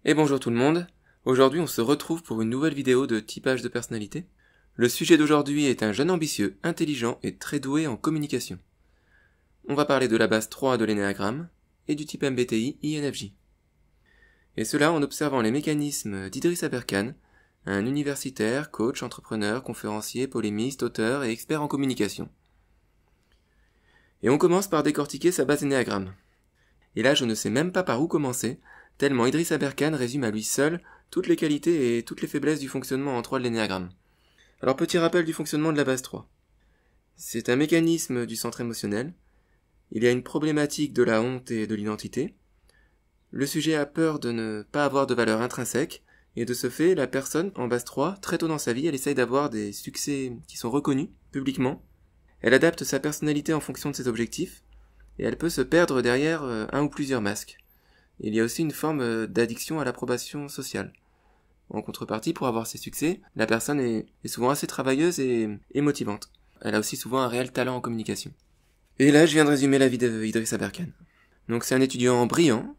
Et bonjour tout le monde, aujourd'hui on se retrouve pour une nouvelle vidéo de typage de personnalité. Le sujet d'aujourd'hui est un jeune ambitieux, intelligent et très doué en communication. On va parler de la base 3 de l'énéagramme et du type MBTI INFJ. Et cela en observant les mécanismes d'Idriss Aberkane, un universitaire, coach, entrepreneur, conférencier, polémiste, auteur et expert en communication. Et on commence par décortiquer sa base énéagramme. Et là je ne sais même pas par où commencer, tellement Idriss Aberkane résume à lui seul toutes les qualités et toutes les faiblesses du fonctionnement en 3 de l'énéagramme. Alors petit rappel du fonctionnement de la base 3. C'est un mécanisme du centre émotionnel. Il y a une problématique de la honte et de l'identité. Le sujet a peur de ne pas avoir de valeur intrinsèque, et de ce fait, la personne, en base 3, très tôt dans sa vie, elle essaye d'avoir des succès qui sont reconnus, publiquement. Elle adapte sa personnalité en fonction de ses objectifs, et elle peut se perdre derrière un ou plusieurs masques. Il y a aussi une forme d'addiction à l'approbation sociale. En contrepartie, pour avoir ses succès, la personne est souvent assez travailleuse et motivante. Elle a aussi souvent un réel talent en communication. Et là, je viens de résumer la vie d'Idriss Aberkane. Donc c'est un étudiant brillant,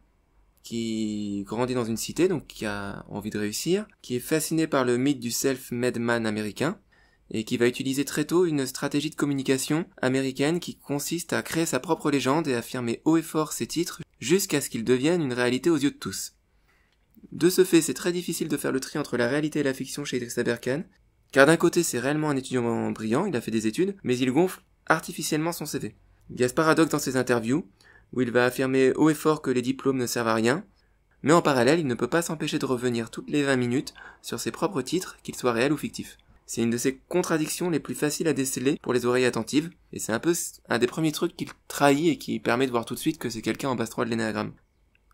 qui grandit dans une cité, donc qui a envie de réussir, qui est fasciné par le mythe du self-made man américain, et qui va utiliser très tôt une stratégie de communication américaine qui consiste à créer sa propre légende et affirmer haut et fort ses titres jusqu'à ce qu'ils deviennent une réalité aux yeux de tous. De ce fait, c'est très difficile de faire le tri entre la réalité et la fiction chez Idriss Aberkane, car d'un côté c'est réellement un étudiant brillant, il a fait des études, mais il gonfle artificiellement son CV. Il y a ce paradoxe dans ses interviews, où il va affirmer haut et fort que les diplômes ne servent à rien, mais en parallèle il ne peut pas s'empêcher de revenir toutes les 20 minutes sur ses propres titres, qu'ils soient réels ou fictifs. C'est une de ces contradictions les plus faciles à déceler pour les oreilles attentives, et c'est un peu un des premiers trucs qu'il trahit et qui permet de voir tout de suite que c'est quelqu'un en base 3 de l'énéagramme.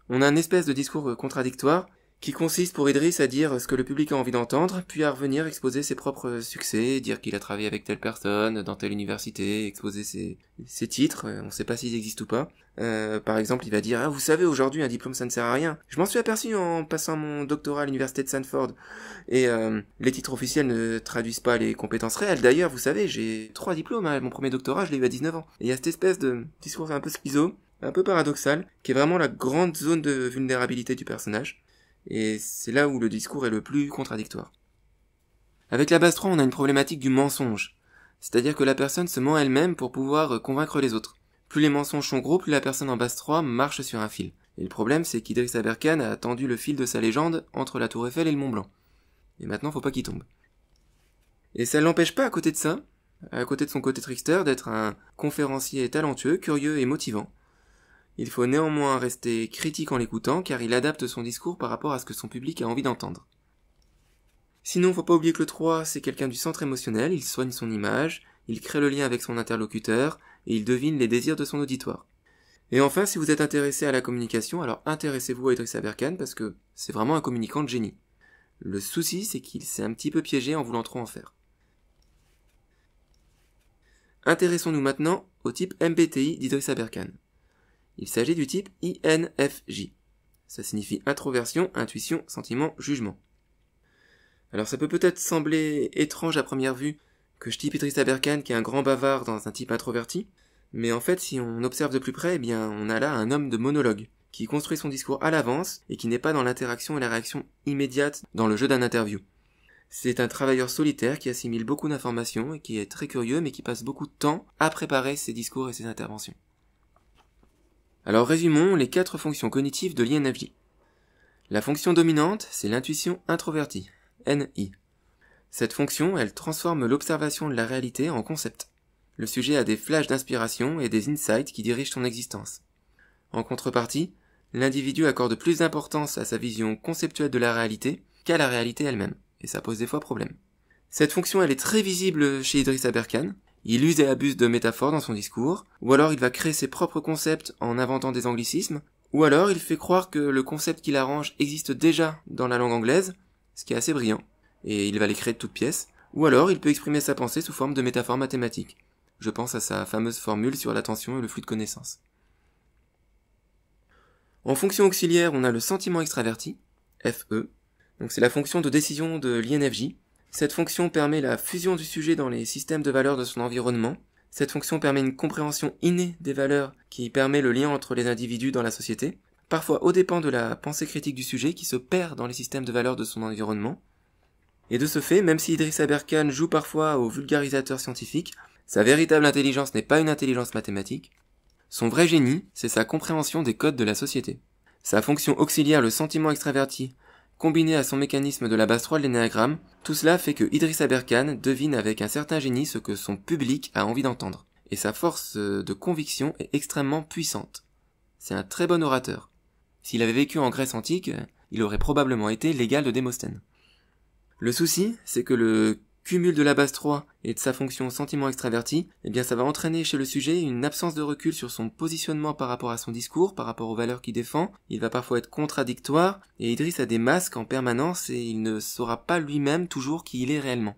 On a une espèce de discours contradictoire, qui consiste pour Idriss à dire ce que le public a envie d'entendre, puis à revenir exposer ses propres succès, dire qu'il a travaillé avec telle personne, dans telle université, exposer ses titres, on sait pas s'ils existent ou pas. Par exemple, il va dire « Ah, vous savez, aujourd'hui, un diplôme, ça ne sert à rien. Je m'en suis aperçu en passant mon doctorat à l'université de Stanford. Et les titres officiels ne traduisent pas les compétences réelles. D'ailleurs, vous savez, j'ai 3 diplômes, hein. Mon premier doctorat, je l'ai eu à 19 ans. » Et il y a cette espèce de discours un peu schizo, un peu paradoxal, qui est vraiment la grande zone de vulnérabilité du personnage. Et c'est là où le discours est le plus contradictoire. Avec la base 3, on a une problématique du mensonge. C'est-à-dire que la personne se ment elle-même pour pouvoir convaincre les autres. Plus les mensonges sont gros, plus la personne en base 3 marche sur un fil. Et le problème, c'est qu'Idriss Aberkane a tendu le fil de sa légende entre la Tour Eiffel et le Mont Blanc. Et maintenant, faut pas qu'il tombe. Et ça l'empêche pas, à côté de ça, à côté de son côté trickster, d'être un conférencier talentueux, curieux et motivant. Il faut néanmoins rester critique en l'écoutant, car il adapte son discours par rapport à ce que son public a envie d'entendre. Sinon, faut pas oublier que le 3, c'est quelqu'un du centre émotionnel, il soigne son image, il crée le lien avec son interlocuteur, et il devine les désirs de son auditoire. Et enfin, si vous êtes intéressé à la communication, alors intéressez-vous à Idriss Aberkane, parce que c'est vraiment un communicant de génie. Le souci, c'est qu'il s'est un petit peu piégé en voulant trop en faire. Intéressons-nous maintenant au type MBTI d'Idriss Aberkane. Il s'agit du type INFJ. Ça signifie introversion, intuition, sentiment, jugement. Alors ça peut peut-être sembler étrange à première vue que je type Idriss Aberkane qui est un grand bavard dans un type introverti, mais en fait si on observe de plus près, eh bien on a là un homme de monologue, qui construit son discours à l'avance et qui n'est pas dans l'interaction et la réaction immédiate dans le jeu d'un interview. C'est un travailleur solitaire qui assimile beaucoup d'informations et qui est très curieux mais qui passe beaucoup de temps à préparer ses discours et ses interventions. Alors résumons les 4 fonctions cognitives de l'INFJ. La fonction dominante, c'est l'intuition introvertie, NI. Cette fonction, elle transforme l'observation de la réalité en concept. Le sujet a des flashs d'inspiration et des insights qui dirigent son existence. En contrepartie, l'individu accorde plus d'importance à sa vision conceptuelle de la réalité qu'à la réalité elle-même, et ça pose des fois problème. Cette fonction, elle est très visible chez Idriss Aberkane. Il use et abuse de métaphores dans son discours, ou alors il va créer ses propres concepts en inventant des anglicismes, ou alors il fait croire que le concept qu'il arrange existe déjà dans la langue anglaise, ce qui est assez brillant, et il va les créer de toutes pièces, ou alors il peut exprimer sa pensée sous forme de métaphores mathématiques. Je pense à sa fameuse formule sur l'attention et le flux de connaissances. En fonction auxiliaire, on a le sentiment extraverti, FE, donc c'est la fonction de décision de l'INFJ. Cette fonction permet la fusion du sujet dans les systèmes de valeurs de son environnement. Cette fonction permet une compréhension innée des valeurs qui permet le lien entre les individus dans la société. parfois aux dépens de la pensée critique du sujet qui se perd dans les systèmes de valeurs de son environnement. Et de ce fait, même si Idriss Aberkane joue parfois au vulgarisateur scientifique, sa véritable intelligence n'est pas une intelligence mathématique. Son vrai génie, c'est sa compréhension des codes de la société. Sa fonction auxiliaire, le sentiment extraverti, combiné à son mécanisme de la base 3 de l'énéagramme, tout cela fait que Idriss Aberkane devine avec un certain génie ce que son public a envie d'entendre. Et sa force de conviction est extrêmement puissante. C'est un très bon orateur. S'il avait vécu en Grèce antique, il aurait probablement été l'égal de Démosthène. Le souci, c'est que le cumul de la base 3 et de sa fonction sentiment extraverti, ça va entraîner chez le sujet une absence de recul sur son positionnement par rapport à son discours, par rapport aux valeurs qu'il défend. Il va parfois être contradictoire, et Idriss a des masques en permanence et il ne saura pas lui-même toujours qui il est réellement.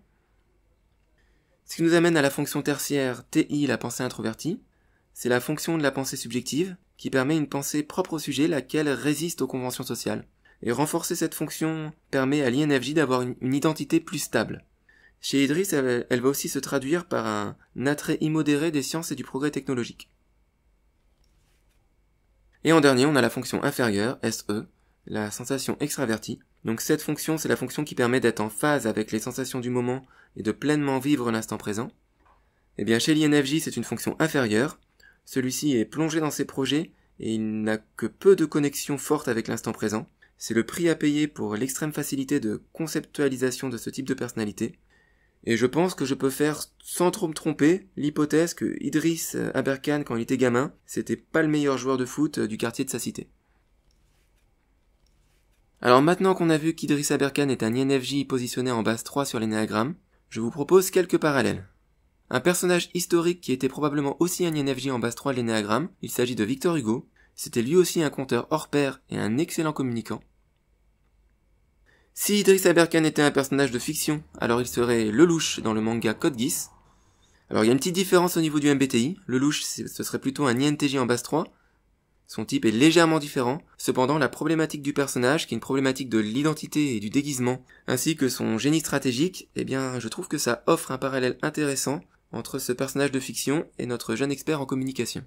Ce qui nous amène à la fonction tertiaire TI, la pensée introvertie. C'est la fonction de la pensée subjective, qui permet une pensée propre au sujet, laquelle résiste aux conventions sociales. Et renforcer cette fonction permet à l'INFJ d'avoir une identité plus stable. Chez Idriss, elle va aussi se traduire par un attrait immodéré des sciences et du progrès technologique. Et en dernier, on a la fonction inférieure, SE, la sensation extravertie. Donc cette fonction, c'est la fonction qui permet d'être en phase avec les sensations du moment et de pleinement vivre l'instant présent. Chez l'INFJ, c'est une fonction inférieure. Celui-ci est plongé dans ses projets et il n'a que peu de connexion forte avec l'instant présent. C'est le prix à payer pour l'extrême facilité de conceptualisation de ce type de personnalité. Et je pense que je peux faire, sans trop me tromper, l'hypothèse que Idriss Aberkane, quand il était gamin, c'était pas le meilleur joueur de foot du quartier de sa cité. Alors maintenant qu'on a vu qu'Idriss Aberkane est un INFJ positionné en base 3 sur l'énéagramme, je vous propose quelques parallèles. Un personnage historique qui était probablement aussi un INFJ en base 3 de l'énéagramme, il s'agit de Victor Hugo. C'était lui aussi un conteur hors pair et un excellent communicant. Si Idriss Aberkane était un personnage de fiction, alors il serait Lelouch dans le manga Code Geass. Alors il y a une petite différence au niveau du MBTI. Lelouch, ce serait plutôt un INTJ en base 3. Son type est légèrement différent. Cependant, la problématique du personnage, qui est une problématique de l'identité et du déguisement, ainsi que son génie stratégique, je trouve que ça offre un parallèle intéressant entre ce personnage de fiction et notre jeune expert en communication.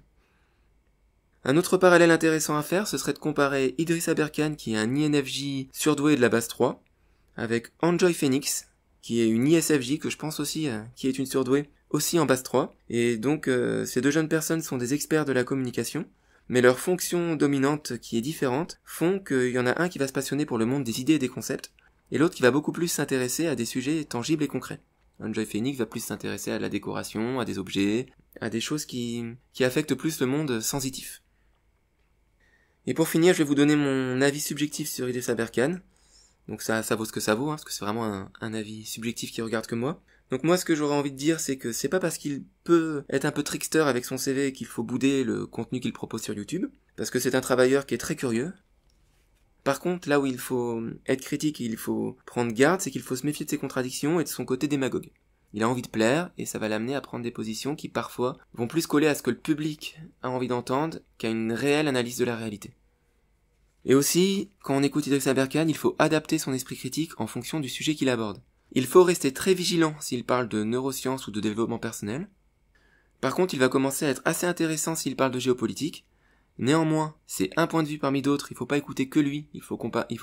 Un autre parallèle intéressant à faire, ce serait de comparer Idriss Aberkane, qui est un INFJ surdoué de la base 3, avec Enjoy Phoenix, qui est une ISFJ, que je pense aussi, qui est une surdouée, aussi en base 3. Et donc, ces deux jeunes personnes sont des experts de la communication, mais leur fonction dominante, qui est différente, font qu'il y en a un qui va se passionner pour le monde des idées et des concepts, et l'autre qui va beaucoup plus s'intéresser à des sujets tangibles et concrets. Enjoy Phoenix va plus s'intéresser à la décoration, à des objets, à des choses qui affectent plus le monde sensitif. Et pour finir, je vais vous donner mon avis subjectif sur Idriss Aberkane. Donc ça vaut ce que ça vaut, parce que c'est vraiment un avis subjectif qui regarde que moi. Donc moi, ce que j'aurais envie de dire, c'est que c'est pas parce qu'il peut être un peu trickster avec son CV qu'il faut bouder le contenu qu'il propose sur YouTube, parce que c'est un travailleur qui est très curieux. Par contre, là où il faut être critique et il faut prendre garde, c'est qu'il faut se méfier de ses contradictions et de son côté démagogue. Il a envie de plaire, et ça va l'amener à prendre des positions qui parfois vont plus coller à ce que le public a envie d'entendre qu'à une réelle analyse de la réalité. Et aussi, quand on écoute Idriss Aberkane, il faut adapter son esprit critique en fonction du sujet qu'il aborde. Il faut rester très vigilant s'il parle de neurosciences ou de développement personnel. Par contre, il va commencer à être assez intéressant s'il parle de géopolitique. Néanmoins, c'est un point de vue parmi d'autres, il faut pas écouter que lui, il faut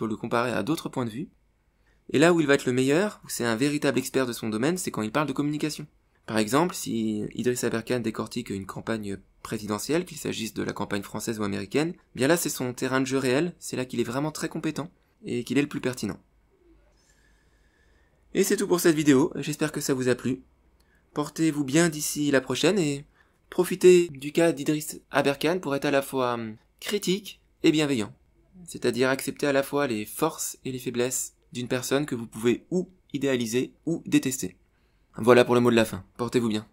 le comparer à d'autres points de vue. Et là où il va être le meilleur, où c'est un véritable expert de son domaine, c'est quand il parle de communication. Par exemple, si Idriss Aberkane décortique une campagne présidentielle, qu'il s'agisse de la campagne française ou américaine, bien là c'est son terrain de jeu réel, c'est là qu'il est vraiment très compétent, et qu'il est le plus pertinent. Et c'est tout pour cette vidéo, j'espère que ça vous a plu. Portez-vous bien d'ici la prochaine, et profitez du cas d'Idriss Aberkane pour être à la fois critique et bienveillant. C'est-à-dire accepter à la fois les forces et les faiblesses d'une personne que vous pouvez ou idéaliser ou détester. Voilà pour le mot de la fin. Portez-vous bien.